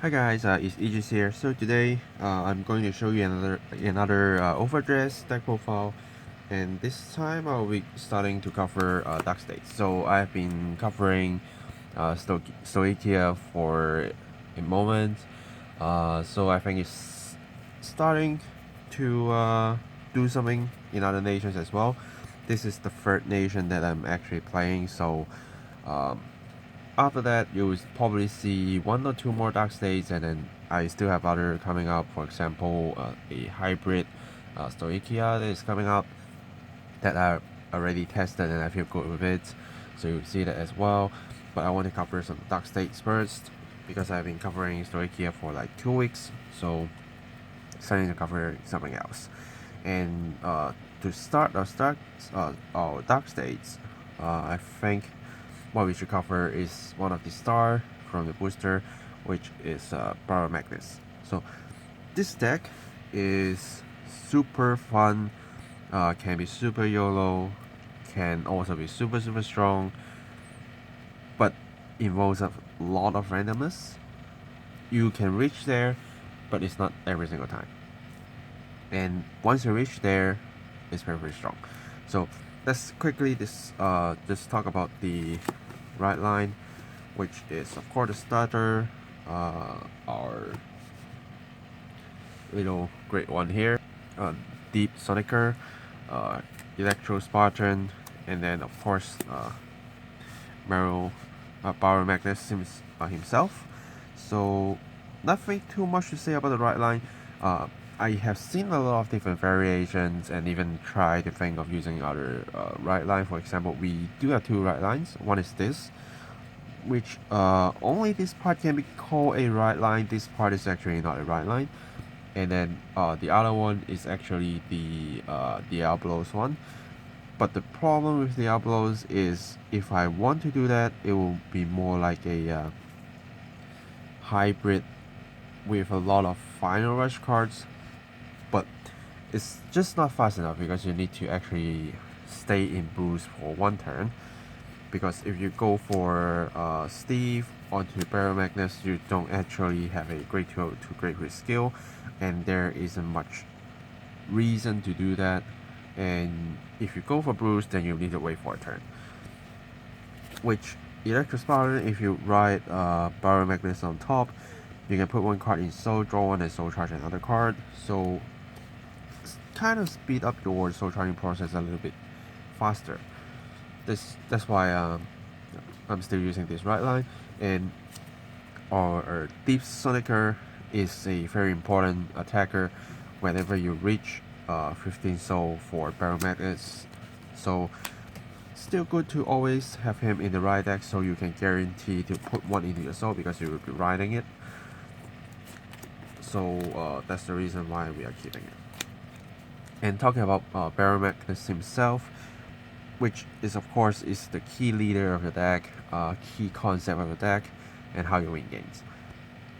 Hi guys, it's Aegis here. So today I'm going to show you another overdress deck profile, and this time I'll be starting to cover dark states. So I've been covering Stoichia for a moment, so I think it's starting to do something in other nations as well. This is the third nation that I'm actually playing, so um, after that you will probably see one or two more dark states, and then I still have other coming up. For example, a hybrid Stoichia that is coming up that I already tested and I feel good with it, so you'll see that as well. But I want to cover some dark states first because I've been covering Stoichia for like 2 weeks, so starting to cover something else. And to start our dark states, I think what we should cover is one of the star from the booster, which is Baromagnes. So this deck is super fun, can be super YOLO, can also be super strong, but involves a lot of randomness. You can reach there, but it's not every single time. And once you reach there, it's very strong. So let's quickly just talk about the right line, which is of course the starter, our little great one here, Deep Sonicer, Electro Spartan, and then of course Baromagnes himself. So nothing too much to say about the right line. I have seen a lot of different variations and even tried to think of using other right line. For example, we do have two right lines. One is this, which only this part can be called a right line. This part is actually not a right line. And then the other one is actually the Diablos one. But the problem with Diablos is if I want to do that, it will be more like a hybrid with a lot of final rush cards, but it's just not fast enough because you need to actually stay in boost for one turn. Because if you go for Steve onto Baromagnes, you don't actually have a great 2 to great risk skill, and there isn't much reason to do that. And if you go for Bruce, then you need to wait for a turn. Which Electro Spartan, if you ride Baromagnes on top, you can put one card in soul, draw one, and soul charge another card. So kind of speed up your soul charging process a little bit faster. That's why I'm still using this right line. And our Deep Sonicer is a very important attacker whenever you reach 15 soul for Baromagnes. So still good to always have him in the right deck, so you can guarantee to put one into your soul because you will be riding it. So that's the reason why we are keeping it. And talking about Baromagnes himself, which is of course is the key leader of the deck, key concept of the deck, and how you win games.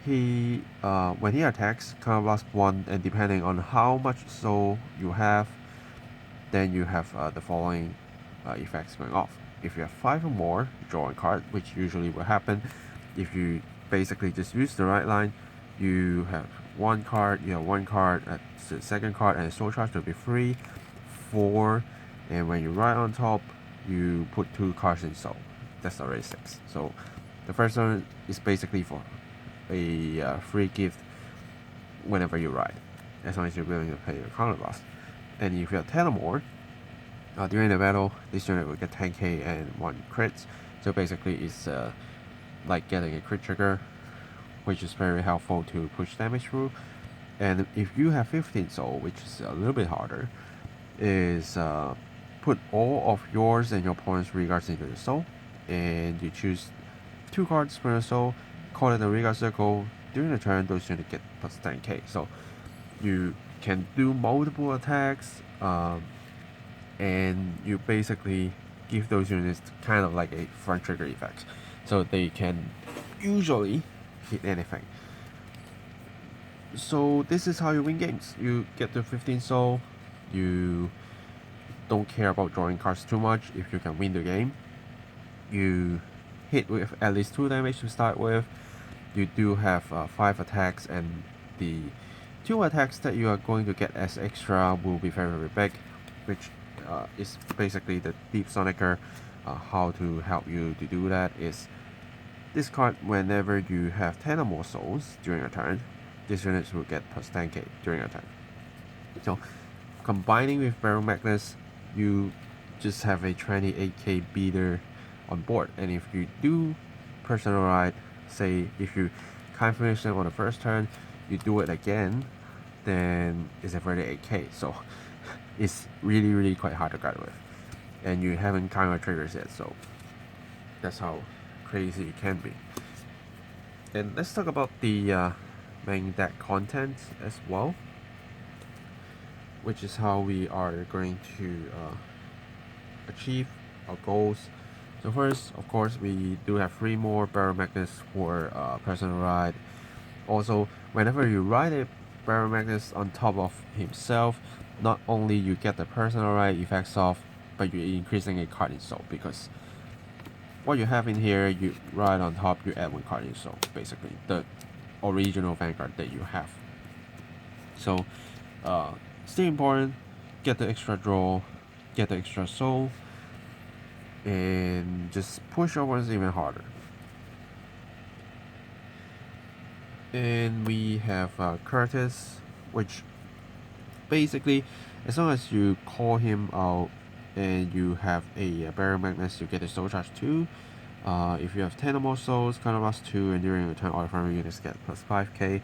He when he attacks, kind of lasts 1, and depending on how much soul you have, then you have the following effects going off. If you have 5 or more, draw a card, which usually will happen if you basically just use the right line. You have one card, the second card, and soul charge will be 3, 4, and when you ride on top, you put 2 cards in soul. That's already 6. So the first one is basically for a free gift whenever you ride, as long as you're willing to pay your counterblast. And if you have 10 or more, during the battle, this unit will get 10k and 1 crits. So basically it's like getting a crit trigger, which is very helpful to push damage through. And if you have 15 soul, which is a little bit harder, is put all of yours and your opponent's regards into the soul, and you choose 2 cards from your soul, call it a regard circle. During the turn, those units get plus 10k. So you can do multiple attacks, and you basically give those units kind of like a front trigger effect, so they can usually hit anything. So this is how you win games. You get to 15 soul, you don't care about drawing cards too much. If you can win the game, you hit with at least 2 damage to start with, you do have 5 attacks, and the 2 attacks that you are going to get as extra will be very, very big, which is basically the Deep Sonicer. How to help you to do that is this card, whenever you have 10 or more souls during a turn, this unit will get plus 10k during a turn. So combining with Baromagnes, you just have a 28k beater on board, and if you do personal ride, say if you can't finish them on the first turn, you do it again, then it's a 38k. So it's really quite hard to guard with, and you haven't counter triggers yet, so that's how crazy it can be. And let's talk about the main deck content as well, which is how we are going to achieve our goals. So first, of course, we do have 3 more Baromagnes for personal ride. Also, whenever you ride a Baromagnes on top of himself, not only you get the personal ride effects off, but you're increasing a card in soul, because what you have in here, you ride on top, you add 1 card in soul, basically the original Vanguard that you have. So still important, get the extra draw, get the extra soul, and just push opponents even harder. And we have Curtis, which basically, as long as you call him out and you have a Baromagnes, you get a soul charge 2. If you have 10 or more souls, counterblast 2, and during your turn, all farming units get plus 5k.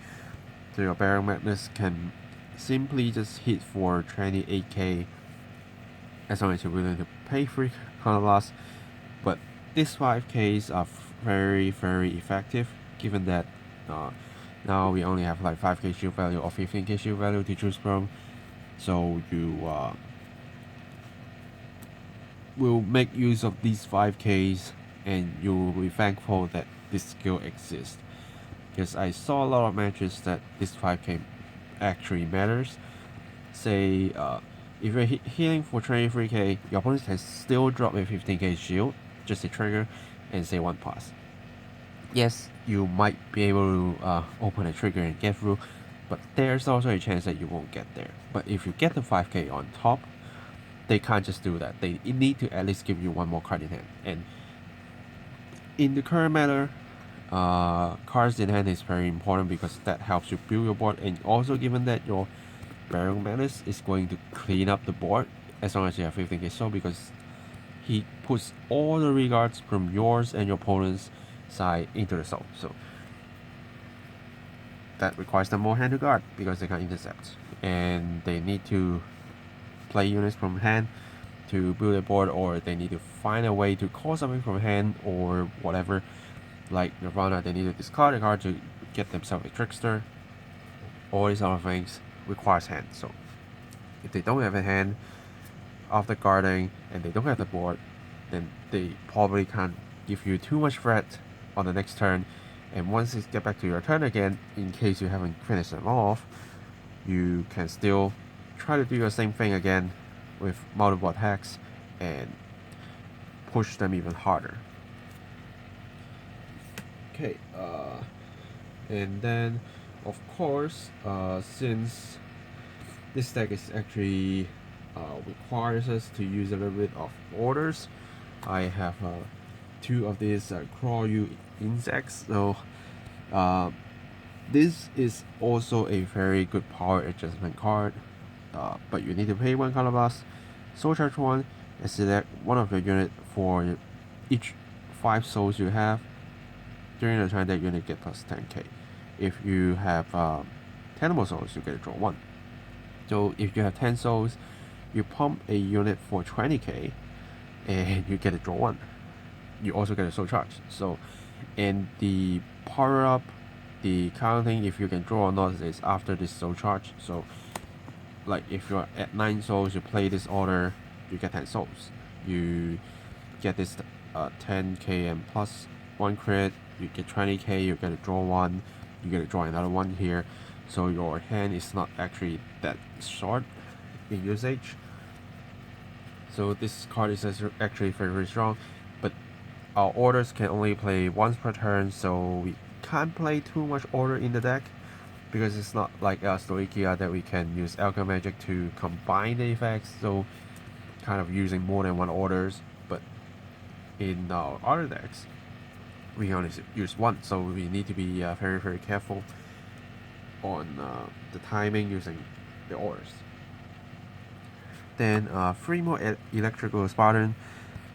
So your Baromagnes can simply just hit for 28k as long as you're willing to pay for counterblast. But these 5ks are very effective, given that now we only have like 5k shield value or 15k shield value to choose from. So you will make use of these 5ks, and you will be thankful that this skill exists, because I saw a lot of matches that this 5k actually matters. Say if you're healing for 23k, your opponent can still drop a 15k shield, just a trigger, and say 1 pass. Yes, you might be able to open a trigger and get through, but there's also a chance that you won't get there. But if you get the 5k on top, they can't just do that. They need to at least give you 1 more card in hand. And in the current meta, cards in hand is very important, because that helps you build your board, and also given that your Baromagnes is going to clean up the board as long as you have 15k soul, because he puts all the regards from yours and your opponent's side into the soul. So that requires them more hand to guard, because they can intercept, and they need to play units from hand to build a board, or they need to find a way to call something from hand or whatever. Like Nirvana, they need to discard a card to get themselves a trickster. All these other things requires hand. So if they don't have a hand after guarding and they don't have the board, then they probably can't give you too much threat on the next turn. And once it get back to your turn again, in case you haven't finished them off, you can still try to do the same thing again with multiple attacks and push them even harder. Okay, and then of course, since this deck is actually requires us to use a little bit of orders, I have 2 of these Crawl You insects. So this is also a very good power adjustment card, but you need to pay 1 counterblast, soul charge 1, and select one of your unit for each 5 souls you have. During the turn, that unit get plus 10k. If you have 10 more souls, you get to draw 1. So if you have 10 souls, you pump a unit for 20k, and you get to draw 1. You also get a soul charge. So, and the power up, the counting if you can draw or not is after this soul charge. So like if you're at 9 souls, you play this order, you get 10 souls. You get this 10k and plus 1 crit, you get 20k, you get to draw 1, you get to draw another 1 here. So your hand is not actually that short in usage. So this card is actually very strong, but our orders can only play once per turn, so we can't play too much order in the deck because it's not like Stoichia that we can use Alchemy Magic to combine the effects, so kind of using more than one orders. But in our other decks, we only use one, so we need to be very careful on the timing using the orders. Then 3 more Electrical Spartan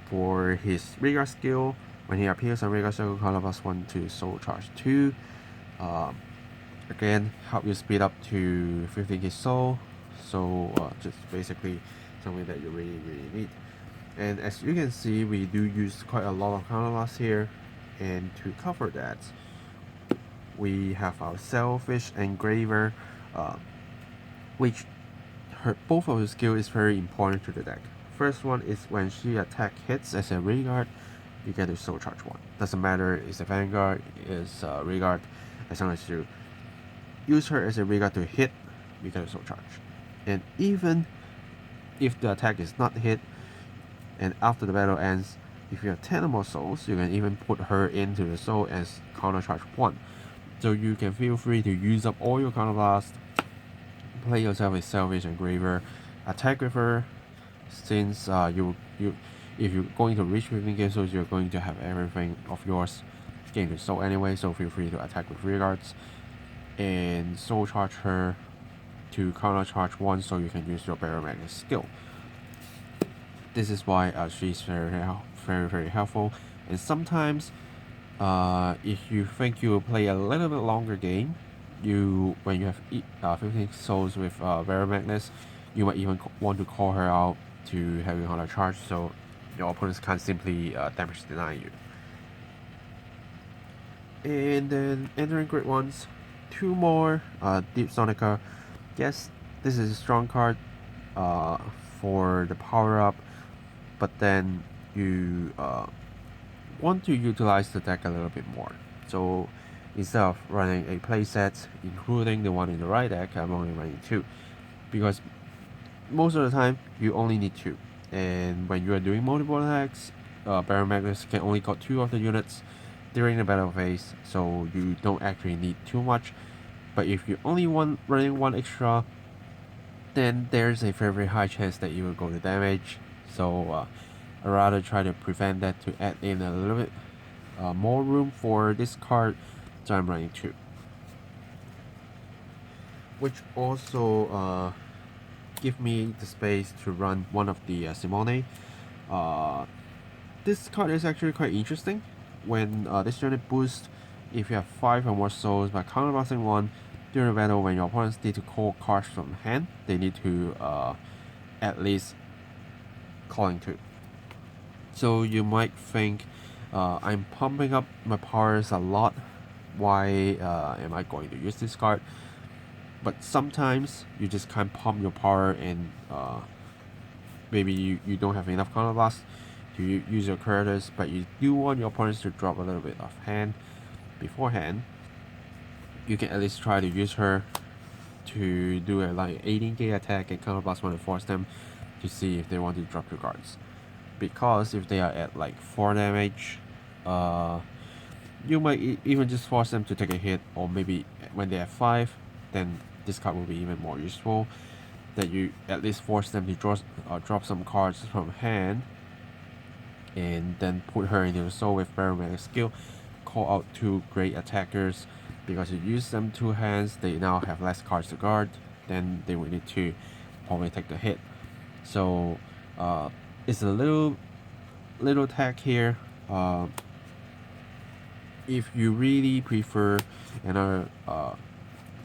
for his Rigard skill. When he appears on Rigard Circle, color +1 to Soul Charge 2. Again, help you speed up to 15k soul. So just basically something that you really need. And as you can see, we do use quite a lot of counterblast here. And to cover that, we have our Selfish Engraver, which both of the skill is very important to the deck. First one is when she attack hits as a Rigard, you get to Soul Charge 1. Doesn't matter is a Vanguard, is a Rigard, as long as you use her as a Rigard to hit, you get a Soul Charge. And even if the attack is not hit, and after the battle ends, if you have 10 or more souls, you can even put her into the soul as counter charge 1. So you can feel free to use up all your counterblast, play yourself with Selfish Engraver, attack with her, since if you're going to reach 15k souls, you're going to have everything of yours gained to soul anyway, so feel free to attack with Regards and soul charge her to counter charge 1 so you can use your Baromagnes skill. This is why she's very helpful. And sometimes if you think you will play a little bit longer game, when you have 15 souls with Baromagnes, you might even want to call her out to have you counter charge, so your opponents can't simply damage deny you. And then entering great ones, 2 more Deep Sonica. Yes, this is a strong card for the power up, but then you want to utilize the deck a little bit more. So instead of running a playset, including the one in the right deck, I'm only running 2, because most of the time you only need 2. And when you are doing multiple attacks, Baromagnes can only got 2 of the units during the battle phase, so you don't actually need too much. But if you only running 1 extra, then there's a very high chance that you will go to damage. So I'd rather try to prevent that to add in a little bit more room for this card, so I'm running 2. Which also give me the space to run one of the Simone. This card is actually quite interesting. When this unit boosts, if you have 5 or more souls by counterblasting 1, during the battle when your opponents need to call cards from hand, they need to at least calling 2. So you might think I'm pumping up my powers a lot, why am I going to use this card? But sometimes you just can't pump your power, and maybe you don't have enough counterblast to use your characters, but you do want your opponents to drop a little bit of hand beforehand. You can at least try to use her to do a like 18k attack and counterblast 1 and force them to see if they want to drop your cards. Because if they are at like 4 damage, you might even just force them to take a hit, or maybe when they have 5, then this card will be even more useful. That you at least force them to drop some cards from hand, and then put her into the soul with Baromagnes skill, call out 2 great attackers. Because you use them 2 hands, they now have less cards to guard, then they will need to probably take the hit. So it's a little tech here. If you really prefer another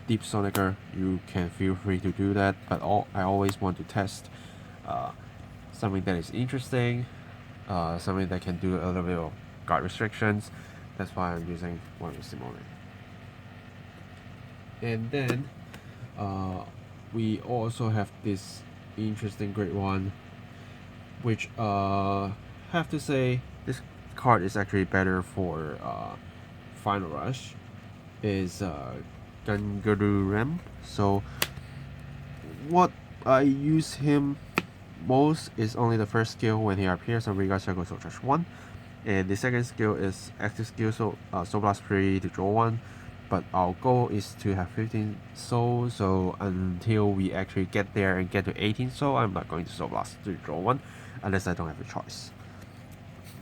Deep Sonica, you can feel free to do that, but I always want to test something that is interesting, something that can do a little bit of guard restrictions. That's why I'm using one with Simone. And then we also have this interesting great one, which have to say this card is actually better for Final Rush, is Gangaru. So what I use him most is only the first skill when he appears on Rigard Circle Soul Charge 1. And the second skill is active skill, so Soul Blast 3 to draw 1. But our goal is to have 15 soul, so until we actually get there and get to 18 soul, I'm not going to Soul Blast to draw 1 unless I don't have a choice.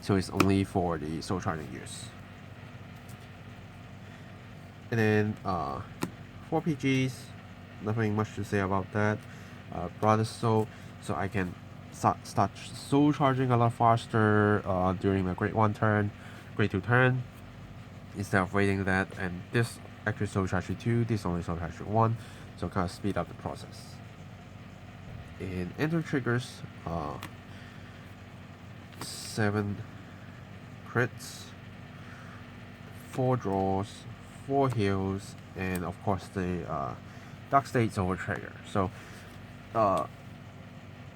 So it's only for the soul charging use. And then 4 PGs, nothing much to say about that. Brother Soul, so I can start soul charging a lot faster during my grade 1 turn, grade 2 turn, instead of waiting that. And this actually soul charge 2, this only soul charge 1, so kind of speed up the process. And enter triggers, 7 crits, 4 draws, 4 heals, and of course the Dark States over trigger. So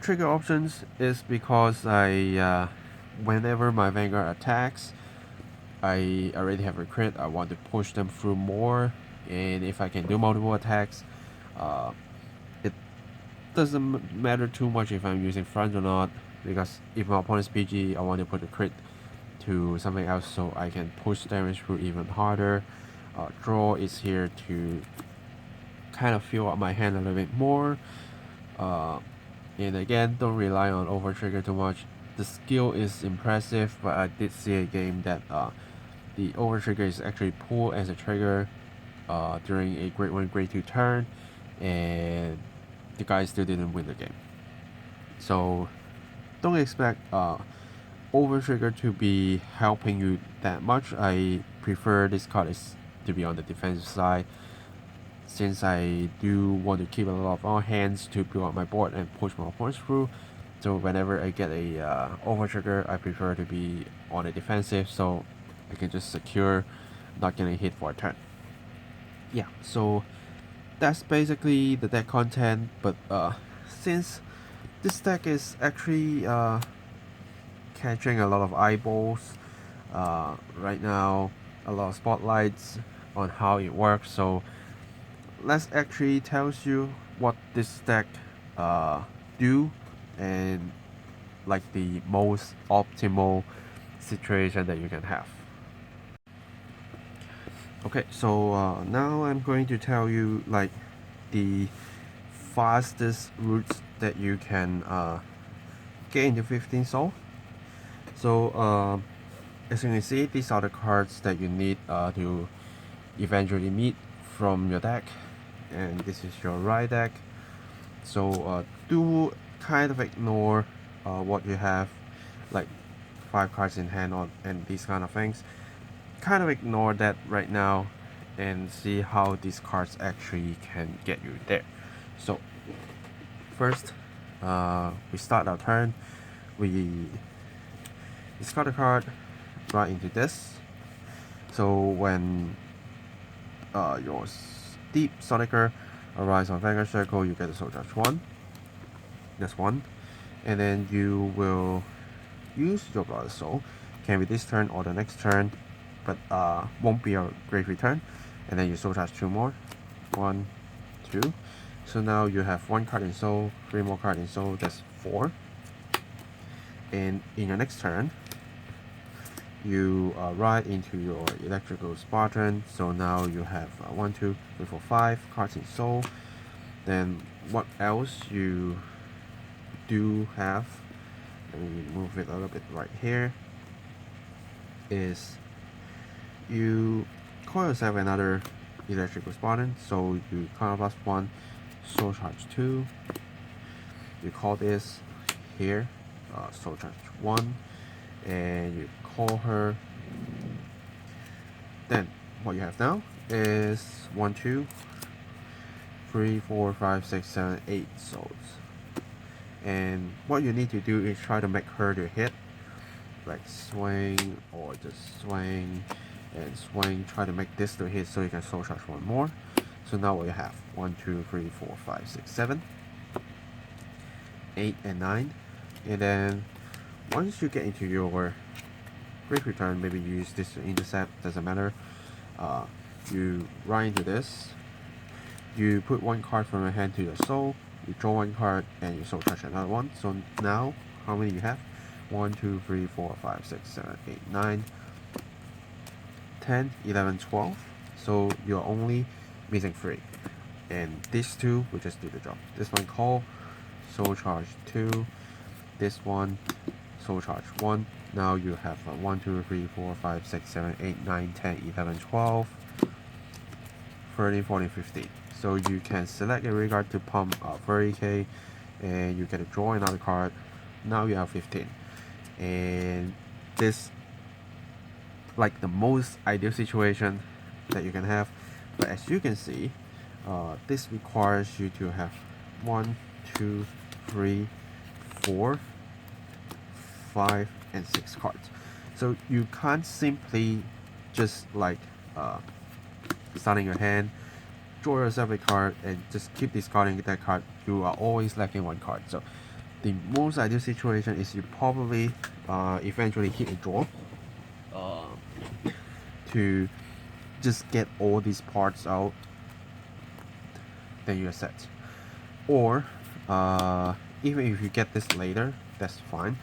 trigger options is because I whenever my Vanguard attacks, I already have a crit, I want to push them through more, and if I can do multiple attacks, it doesn't matter too much if I'm using front or not, because if my opponent's PG, I want to put a crit to something else so I can push damage through even harder. Draw is here to kind of fill up my hand a little bit more. And again, don't rely on over trigger too much. The skill is impressive, but I did see a game that the over trigger is actually pulled as a trigger during a grade 1, grade 2 turn, and the guy still didn't win the game. So don't expect over trigger to be helping you that much. I prefer this card is to be on the defensive side, since I do want to keep a lot of our hands to build up my board and push my opponents through. So whenever I get a over trigger, I prefer to be on the defensive so I can just secure not getting hit for a turn. Yeah, so that's basically the deck content, but since this deck is actually catching a lot of eyeballs right now, a lot of spotlights on how it works, so let's actually tells you what this deck do and like the most optimal situation that you can have. Okay, so now I'm going to tell you like the fastest routes that you can get into 15 soul. So as you can see, these are the cards that you need to eventually meet from your deck, and this is your right deck. So do kind of ignore what you have, like 5 cards in hand and these kind of things. Kind of ignore that right now and see how these cards actually can get you there. So first, we start our turn. We discard a card right into this. So when your Deep Sonicer arrives on Vanguard Circle, you get a Soul Charge 1. That's 1. And then you will use your Brother Soul. Can be this turn or the next turn, but won't be a great return. And then you Soul Charge 2 more. 1, 2. So now you have 1 card in Soul, 3 more cards in Soul, that's 4. And in your next turn, you ride into your Electrical Spartan, so now you have 1, 2, 3, 4, 5 cards in Soul. Then what else you do have, let me move it a little bit right here, is you call yourself another Electrical Spartan, so you Counter Blast 1, Soul Charge 2, you call this here Soul Charge 1, and you call her. Then what you have now is 1, 2, 3, 4, 5, 6, 7, 8 souls. And what you need to do is try to make her to hit, like swing or just swing and swing. Try to make this to hit so you can soul charge 1 more. So now what you have 1, 2, 3, 4, 5, 6, 7, 8, and 9. And then once you get into your great return, maybe you use this to intercept, doesn't matter. You run into this, you put 1 card from your hand to your soul, you draw 1 card and you soul charge another one. So now how many you have? 1, 2, 3, 4, 5, 6, 7, 8, 9, 10, 11, 12. So you're only missing 3. And these two will just do the job. This one call, soul charge 2. This one, soul charge 1. Now you have 1, 2, 3, 4, 5, 6, 7, 8, 9, 10, 11, 12, 13, 14, 15. So you can select a regard to pump 30k and you get to draw another card. Now you have 15. And this, like the most ideal situation that you can have. But as you can see, this requires you to have 1, 2, 3, 4, 5, and 6 cards. So you can't simply just like starting your hand, draw yourself a card, and just keep discarding that card. You are always lacking 1 card. So the most ideal situation is you probably eventually hit a draw to just get all these parts out, then you're set. Or even if you get this later, that's fine,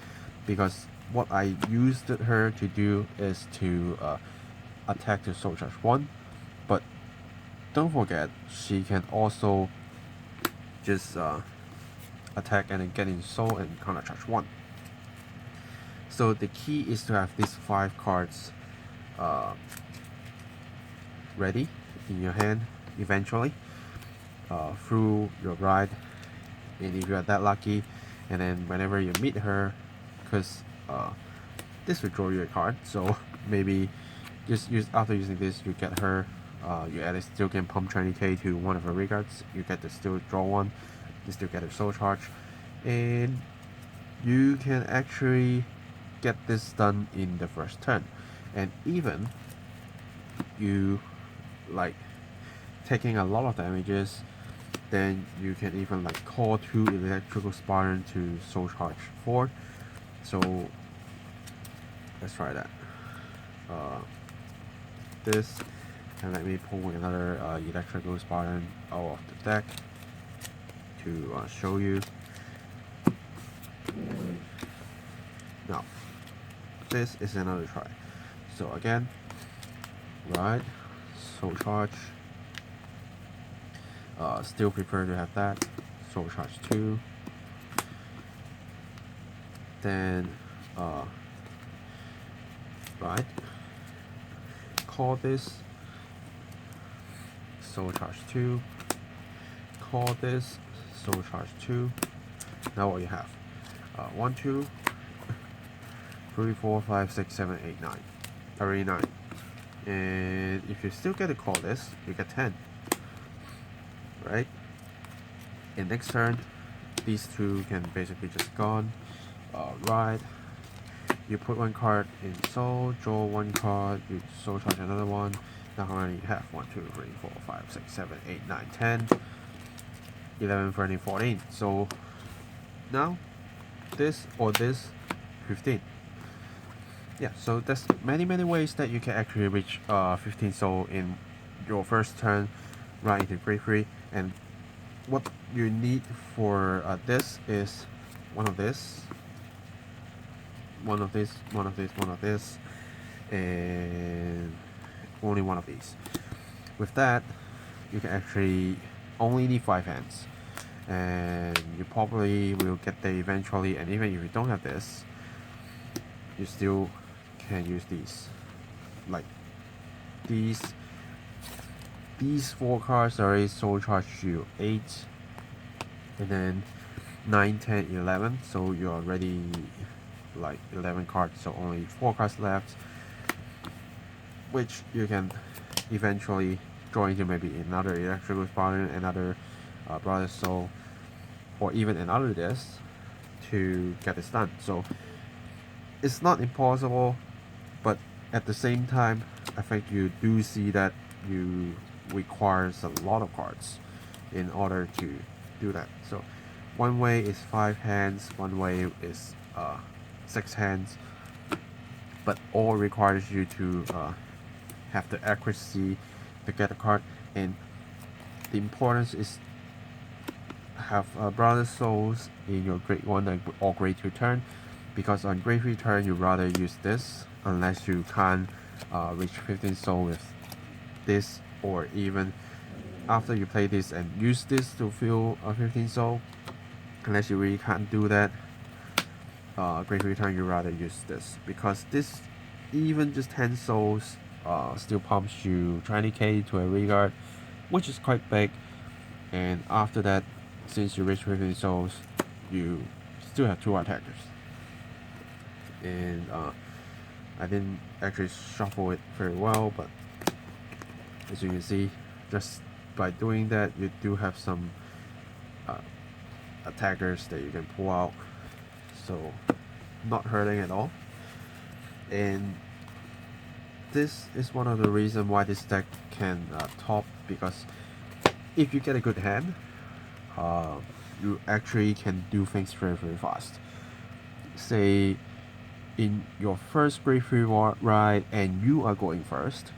because what I used her to do is to attack to soul charge 1, but don't forget she can also just attack and then get in soul and counter charge 1. So the key is to have these 5 cards ready in your hand eventually through your ride, and if you are that lucky, and then whenever you meet her, because this will draw you a card, so maybe just after using this you get her, you at least still can pump 20k to one of her regards, you get to still draw 1, you still get a soul charge, and you can actually get this done in the first turn. And even you like taking a lot of damages, then you can even like call 2 electrical Spartan to soul charge 4. So let's try that. This, and let me pull another electrical Spartan out of the deck to show you. Now this is another try. So again, right, soul charge, still prefer to have that, soul charge 2, then right, call this, soul charge 2, call this, soul charge 2. Now what you have, 1, 2, 3, 4, 5, 6, 7, 8, 9, 39. And if you still get to call this, you get 10. Right? And next turn, these 2 can basically just gone. Right. You put 1 card in soul, draw 1 card, you soul charge another one. Now how many you have? 1, 2, 3, 4, 5, 6, 7, 8, 9, 10, 11, 13, 14. So now this or this, 15. Yeah, so there's many ways that you can actually reach 15 soul in your first turn right into grade 3. And what you need for this is one of this, one of this, one of this, one of this, and only one of these. With that, you can actually only need 5 hands, and you probably will get there eventually. And even if you don't have this, you still can use these. Like these 4 cards already soul charge you 8, and then 9, 10, 11. So you're already like 11 cards, so only 4 cards left, which you can eventually draw into maybe another electrical Spartan, another brother soul, or even another this to get this done. So it's not impossible, but at the same time, I think you do see that you requires a lot of cards in order to do that. So one way is 5 hands, one way is 6 hands, but all requires you to have the accuracy to get a card. And the importance is have brother souls in your grade 1 or grade 2 turn, because on grade 3 turn you rather use this unless you can't reach 15 soul with this, or even after you play this and use this to fill 15 soul. Unless you really can't do that, grade 3 turn you rather use this, because this even just 10 souls still pumps you 20k to a Vanguard, which is quite big. And after that, since you reach 15 souls, you still have 2 attackers. And I didn't actually shuffle it very well, but as you can see, just by doing that, you do have some attackers that you can pull out, so not hurting at all. And this is one of the reasons why this deck can top, because if you get a good hand, you actually can do things very fast. Say in your first grade 3 ride and you are going first,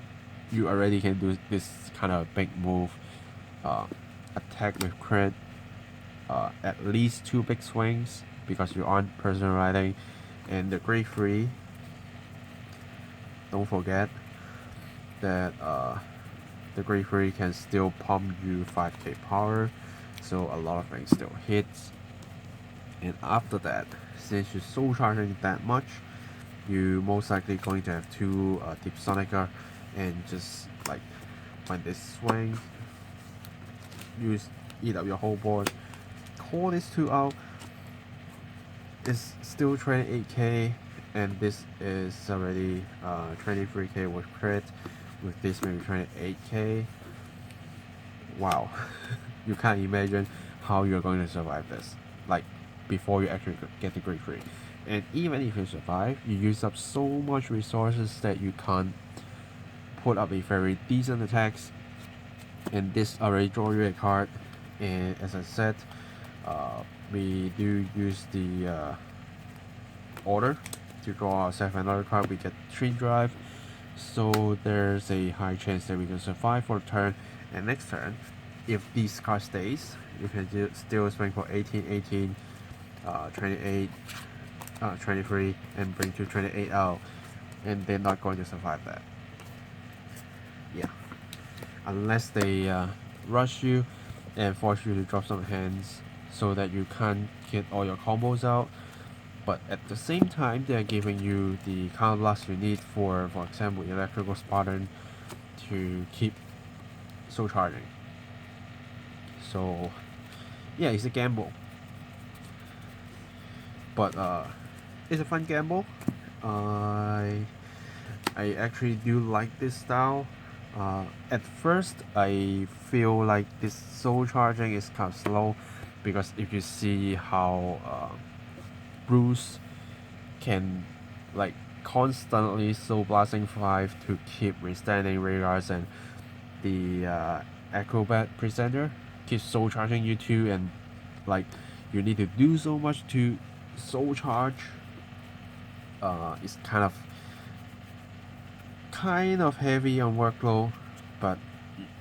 you already can do this kind of big move, attack with crit, at least 2 big swings, because you aren't personal riding. And the grade 3, don't forget that the grade 3 can still pump you 5k power, so a lot of things still hits. And after that, since you're soul charging that much, you most likely going to have 2 Deep Sonica, and just like when they swing, use eat up your whole board, call this 2 out. It's still 28k, and this is already 23k with crit. With this maybe 28k. Wow. You can't imagine how you're going to survive this, like before you actually get the grade 3. And even if you survive, you use up so much resources that you can't put up a very decent attacks. And this already draw you a card, and as I said, we do use the order to draw ourselves another card. We get 3 drive, so there's a high chance that we can survive for a turn. And next turn, if this card stays, you can still swing for 18, 18, 28, 23, and bring to 28 out, and they're not going to survive that. Yeah, unless they rush you and force you to drop some hands so that you can't get all your combos out. But at the same time, they're giving you the counter blast you need for example, Electrical Spartan to keep soul charging. So yeah, it's a gamble, but it's a fun gamble. I actually do like this style. At first, I feel like this soul charging is kind of slow, because if you see how Bruce can like constantly soul blasting 5 to keep withstanding radars, and the acrobat presenter keeps soul charging you too, and like you need to do so much to soul charge. It's kind of heavy on workload, but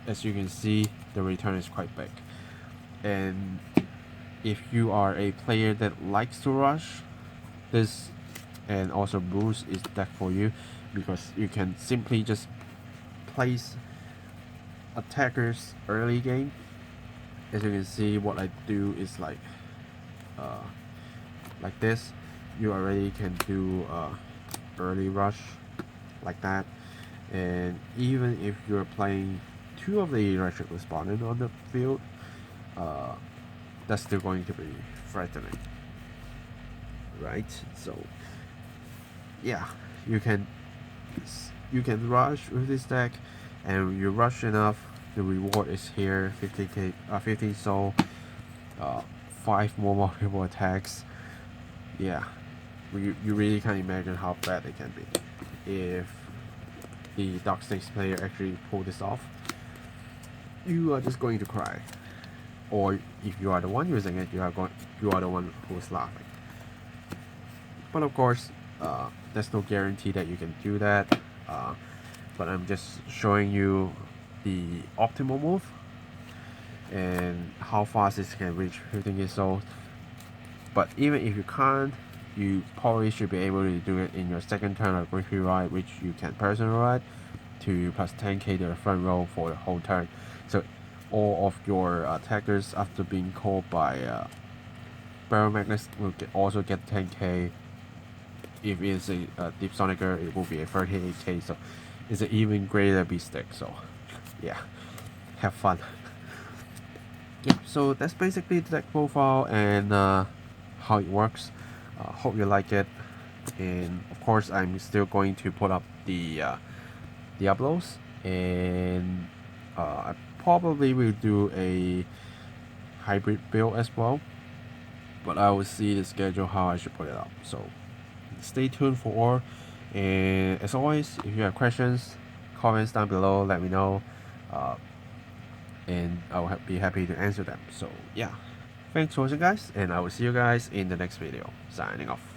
as you can see, the return is quite big. And if you are a player that likes to rush, this and also Bruce is deck for you, because you can simply just place attackers early game. As you can see, what I do is like this. You already can do early rush like that, and even if you're playing 2 of the electrical Spartan on the field, that's still going to be threatening, right? So yeah, you can rush with this deck, and you rush enough, the reward is here, 50k, 15 soul, 5 more multiple attacks. Yeah, you really can't imagine how bad it can be if the Dark Stakes player actually pull this off. You are just going to cry, or if you are the one using it, you are the one who's laughing. But of course, there's no guarantee that you can do that. But I'm just showing you the optimal move and how fast it can reach 15 years old. But even if you can't, you probably should be able to do it in your second turn of Great Ride, which you can personal ride to plus 10k to the front row for the whole turn. So all of your attackers after being called by Baromagnes will also get 10k. If it's a Deep Sonicer, it will be a 38k, so it's an even greater beat stick. So yeah, have fun. Yeah, so that's basically the deck profile and how it works. Hope you like it, and of course I'm still going to put up the uploads, and I probably will do a hybrid build as well, but I will see the schedule how I should put it up. So stay tuned for more, and as always, if you have questions, comments down below, let me know, and I'll be happy to answer them. So yeah, thanks for watching guys, and I will see you guys in the next video. Signing off.